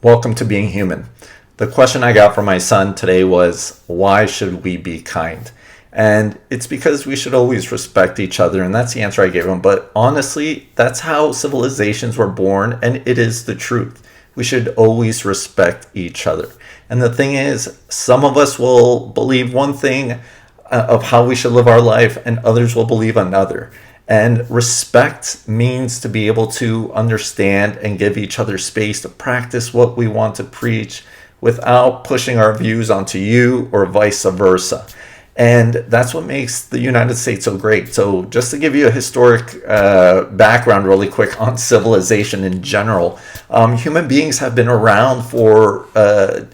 Welcome to Being Human. The question I got from my son today was, why should we be kind? And it's because we should always respect each other, and that's the answer I gave him. But honestly, that's how civilizations were born, and it is the truth. We should always respect each other. And the thing is, some of us will believe one thing of how we should live our life, and others will believe another. And respect means to be able to understand and give each other space to practice what we want to preach without pushing our views onto you or vice versa. And that's what makes the United States so great. So just to give you a historic background really quick on civilization in general, human beings have been around for,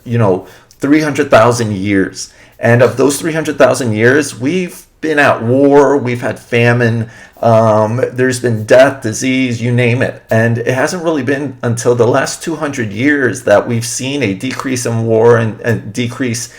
300,000 years. And of those 300,000 years, we've been at war, we've had famine, there's been death, disease, you name it. And it hasn't really been until the last 200 years that we've seen a decrease in war and an increase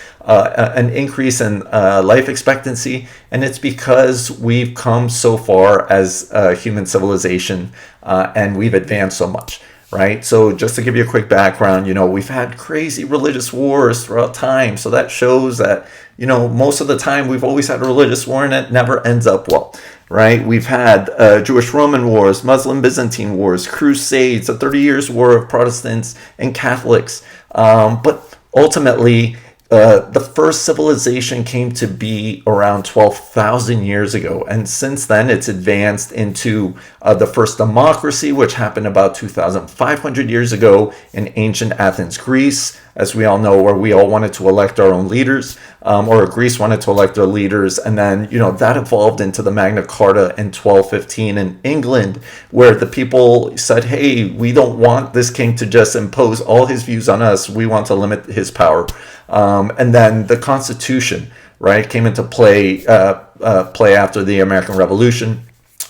in life expectancy. And it's because we've come so far as a human civilization and we've advanced so much. Right. So just to give you a quick background, we've had crazy religious wars throughout time. So that shows that, most of the time we've always had a religious war and it never ends up well. Right. We've had Jewish Roman wars, Muslim Byzantine wars, crusades, a 30 years war of Protestants and Catholics. But ultimately, the first civilization came to be around 12,000 years ago. And since then, it's advanced into the first democracy, which happened about 2,500 years ago in ancient Athens, Greece, as we all know, where we all wanted to elect our own leaders, or Greece wanted to elect their leaders. And then, that evolved into the Magna Carta in 1215 in England, where the people said, hey, we don't want this king to just impose all his views on us. We want to limit his power. And then the Constitution, right, came into play after the American Revolution,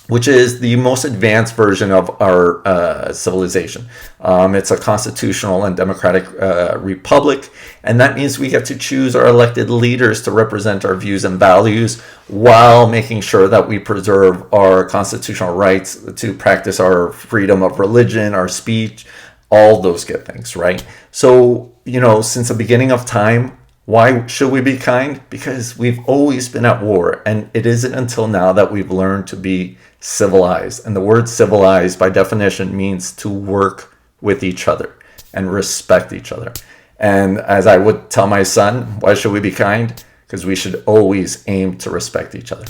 which is the most advanced version of our civilization. It's a constitutional and democratic republic, and that means we get to choose our elected leaders to represent our views and values while making sure that we preserve our constitutional rights to practice our freedom of religion, our speech, all those good things, right? So, since the beginning of time, why should we be kind? Because we've always been at war, and it isn't until now that we've learned to be civilized. And the word civilized, by definition, means to work with each other and respect each other. And as I would tell my son, why should we be kind? Because we should always aim to respect each other.